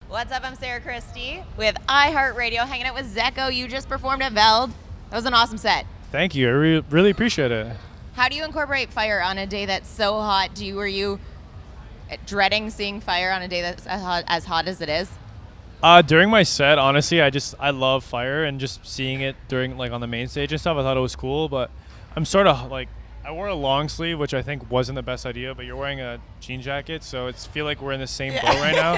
What's up? I'm Sarah Christie with iHeartRadio, hanging out with Dzeko. You just performed at Veld. That was an awesome set. Thank you. I really appreciate it. How do you incorporate fire on a day that's so hot? Were you dreading seeing fire on a day that's as hot as it is? During my set, honestly, I love fire, and just seeing it during like on the main stage and stuff, I thought it was cool. But I'm sort of like, I wore a long sleeve, which I think wasn't the best idea. But you're wearing a jean jacket, so it's feel like we're in the same boat right now.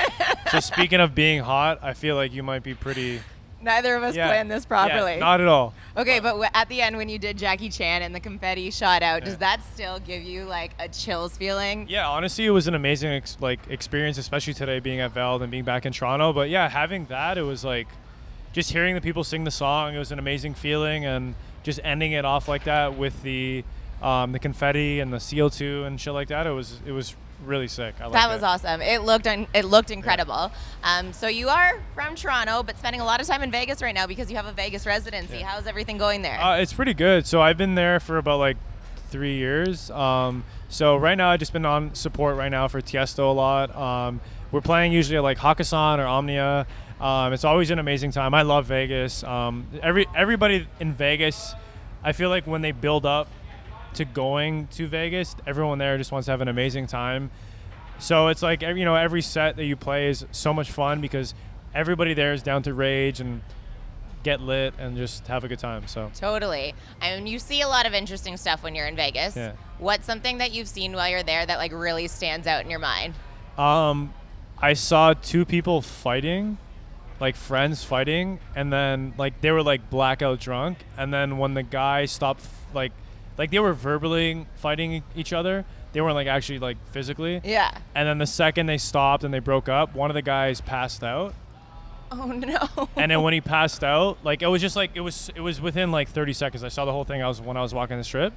So speaking of being hot, I feel like you might be pretty. Neither of us planned this properly. Yeah, not at all. Okay, but at the end when you did Jackie Chan and the confetti shot out, does that still give you like a chills feeling? Yeah, honestly, it was an amazing experience, especially today being at Veld and being back in Toronto. But yeah, having that, it was like just hearing the people sing the song. It was an amazing feeling, and just ending it off like that with the confetti and the CO2 and shit like that. It was really sick. That was awesome. It looked incredible. Yeah. So you are from Toronto, but spending a lot of time in Vegas right now because you have a Vegas residency. Yeah. How's everything going there? It's pretty good. So I've been there for about like 3 years. So right now I've just been on support right now for Tiesto a lot. We're playing usually at like Hakkasan or Omnia. It's always an amazing time. I love Vegas. Everybody in Vegas, I feel like when they build up to going to Vegas, everyone there just wants to have an amazing time. So it's like, every set that you play is so much fun because everybody there is down to rage and get lit and just have a good time. So totally. I mean, you see a lot of interesting stuff when you're in Vegas. Yeah. What's something that you've seen while you're there that like really stands out in your mind? I saw two people fighting, like friends fighting, and then like they were like blackout drunk, and then when the guy stopped, like they were verbally fighting each other. They weren't like actually like physically. Yeah. And then the second they stopped and they broke up, one of the guys passed out. Oh no. And then when he passed out, like it was just like it was within like 30 seconds. I saw the whole thing. When I was walking the strip.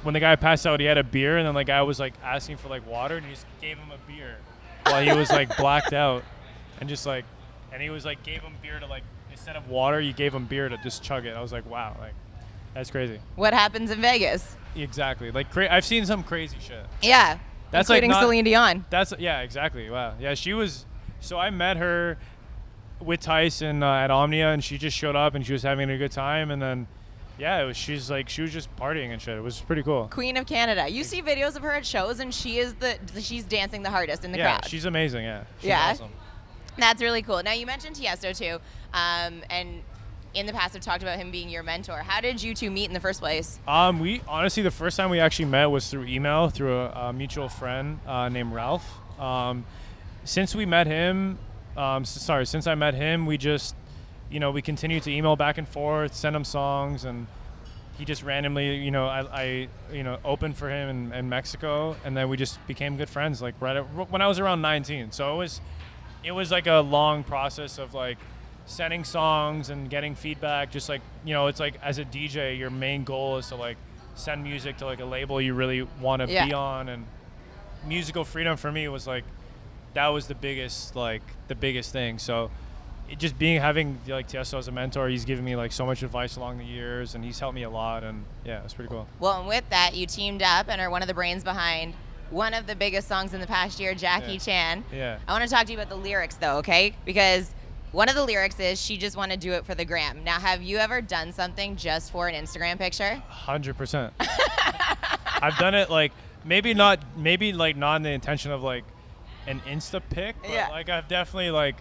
When the guy passed out, he had a beer, and then the guy was like asking for like water, and he just gave him a beer while he was like blacked out, and just like, and he was like gave him beer to like, instead of water, you gave him beer to just chug it. I was like, wow, like. That's crazy. What happens in Vegas? Exactly. Like I've seen some crazy shit. Yeah. That's including like Celine Dion. Yeah, exactly. Wow. Yeah, she was. So I met her with Tyson at Omnia, and she just showed up and she was having a good time, and then yeah, she was just partying and shit. It was pretty cool. Queen of Canada. You see videos of her at shows, and she's dancing the hardest in the crowd. Yeah, she's amazing. Yeah. She's awesome. That's really cool. Now you mentioned Tiesto too, and in the past have talked about him being your mentor. How did you two meet in the first place? We honestly, the first time we actually met was through email, through a mutual friend named Ralph. Since I met him, we just, we continued to email back and forth, send him songs, and he just randomly, I opened for him in Mexico, and then we just became good friends, like when I was around 19. So it was like a long process of like sending songs and getting feedback. Just like, it's like as a DJ, your main goal is to like send music to like a label you really want to be on, and musical freedom for me was like, that was the biggest thing. So having like Tiesto as a mentor, he's given me like so much advice along the years, and he's helped me a lot, and yeah, it's pretty cool. Well, and with that, you teamed up and are one of the brains behind one of the biggest songs in the past year, Jackie Chan. Yeah. I want to talk to you about the lyrics though, okay? Because one of the lyrics is, she just want to do it for the gram. Now, have you ever done something just for an Instagram picture? 100%. I've done it like, maybe not in the intention of like an Insta pic, but like I've definitely like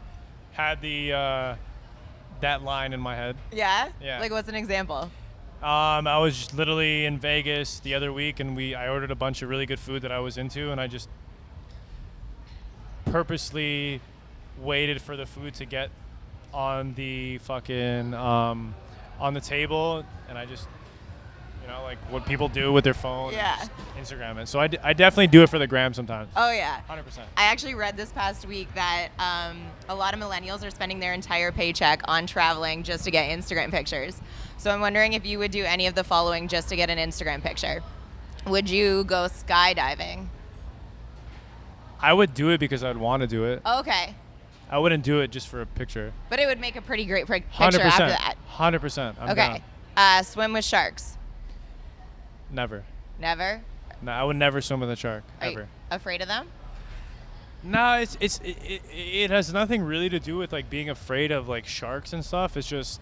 had that line in my head. Yeah? Yeah. Like what's an example? I was just literally in Vegas the other week, and I ordered a bunch of really good food that I was into, and I just purposely waited for the food to get on the fucking on the table, and I just like what people do with their phone, and just Instagram it. So I definitely do it for the gram sometimes. Oh yeah, 100%. I actually read this past week that a lot of millennials are spending their entire paycheck on traveling just to get Instagram pictures. So I'm wondering if you would do any of the following just to get an Instagram picture. Would you go skydiving? I would do it because I'd want to do it. Okay. I wouldn't do it just for a picture. But it would make a pretty great picture 100%, after that. 100%. Okay. Swim with sharks? Never. Never? No, I would never swim with a shark, ever. Are you afraid of them? No, it has nothing really to do with like being afraid of like sharks and stuff. It's just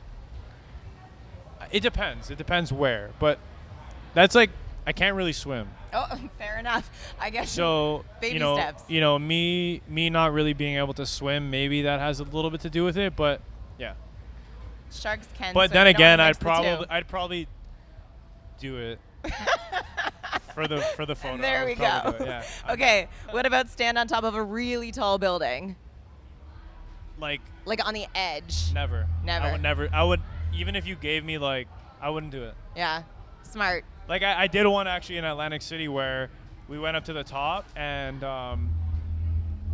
it depends. It depends where. But that's like I can't really swim. Oh, fair enough. I guess. So baby you know, steps. me not really being able to swim, maybe that has a little bit to do with it. But yeah. Sharks can. But swim. then You don't again, wanna mix the two. I'd probably do it for the photo. There I we would probably go. do it, yeah. Okay. What about stand on top of a really tall building? Like Like on the edge. never. Never. I would never. I would even if you gave me like I wouldn't do it. Yeah. Smart. Like I did one actually in Atlantic City where we went up to the top and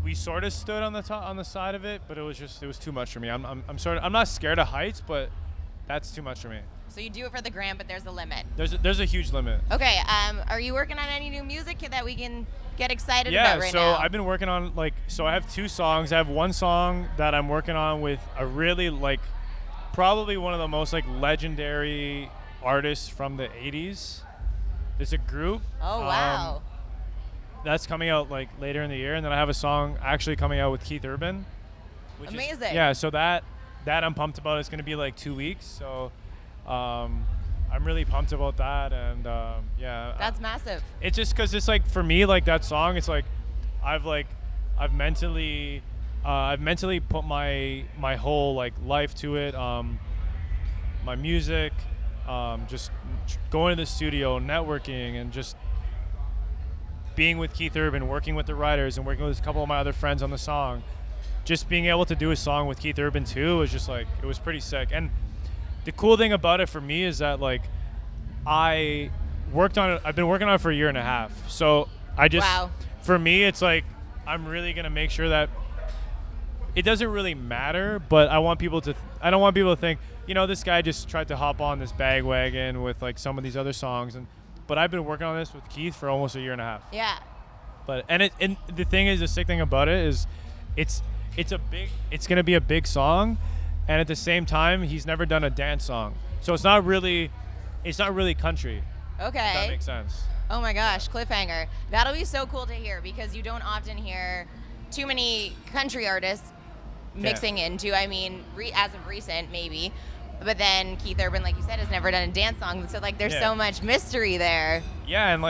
we sort of stood on the top on the side of it, but it was too much for me. I'm not scared of heights, but that's too much for me. So you do it for the gram, but there's a limit. There's a huge limit. Okay. Are you working on any new music that we can get excited Yeah, about right so now? I've been working on I have 2 songs. I have one song that I'm working on with a really probably one of the most legendary artists from the 80s. There's a group. Oh wow. That's coming out later in the year, and then I have a song actually coming out with Keith Urban. Amazing. Yeah, so that I'm pumped about. It's going to be 2 weeks, so I'm really pumped about that, and yeah. That's massive. It's just because it's for me that song. It's I've mentally put my whole life to it. My music, just going to the studio, networking, and just being with Keith Urban, working with the writers, and working with a couple of my other friends on the song. Just being able to do a song with Keith Urban too was just it was pretty sick. And the cool thing about it for me is that I worked on it. I've been working on it for a year and a half. So I just, Wow. for me, it's I'm really gonna make sure that it doesn't really matter. But I don't want people to think, this guy just tried to hop on this bandwagon with some of these other songs. But I've been working on this with Keith for almost a year and a half. Yeah. But and the thing is, the sick thing about it is, it's gonna be a big song, and at the same time, he's never done a dance song, so it's not really country. Okay. If that makes sense. Oh my gosh, cliffhanger. That'll be so cool to hear because you don't often hear too many country artists mixing into. I mean, as of recent, maybe. But then Keith Urban, like you said, has never done a dance song, so there's so much mystery there. Yeah, and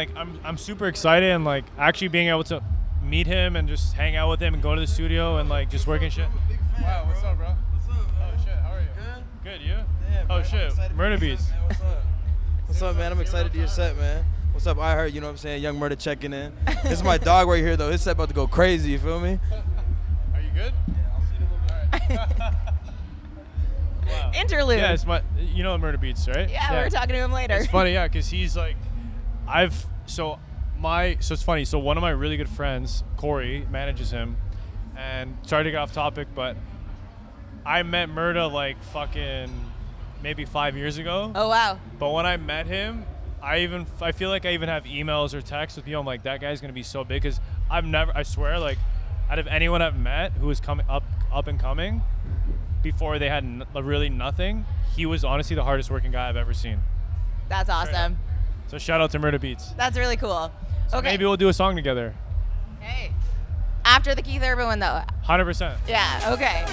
I'm super excited, and actually being able to meet him and just hang out with him and go to the studio and just working shit. Wow, what's up, bro? Oh shit, how are you? Good, you? Yeah, Oh shit, Murder Beats. What's up, man? I'm excited to your set, man. What's up? I heard, you know what I'm saying? Young Murder checking in. This is my dog right here, though. His set about to go crazy, you feel me? Are you good? Yeah, I'll see you in a little bit. Wow. Interlude. Yeah, it's Murder Beats, right? Yeah, we're talking to him later. It's funny, yeah, because he's so it's funny. So one of my really good friends, Corey, manages him, and sorry to get off topic, but I met Murda fucking maybe 5 years ago. Oh wow. But when I met him, I feel like I even have emails or texts with people. I'm like, that guy's gonna be so big, because I swear, out of anyone I've met who was coming up and coming, before they had really nothing, he was honestly the hardest working guy I've ever seen. That's awesome. So shout out to Murda Beats. That's really cool. So Okay. maybe we'll do a song together. Hey. After the Keith Urban one, though. 100%. Yeah. Okay.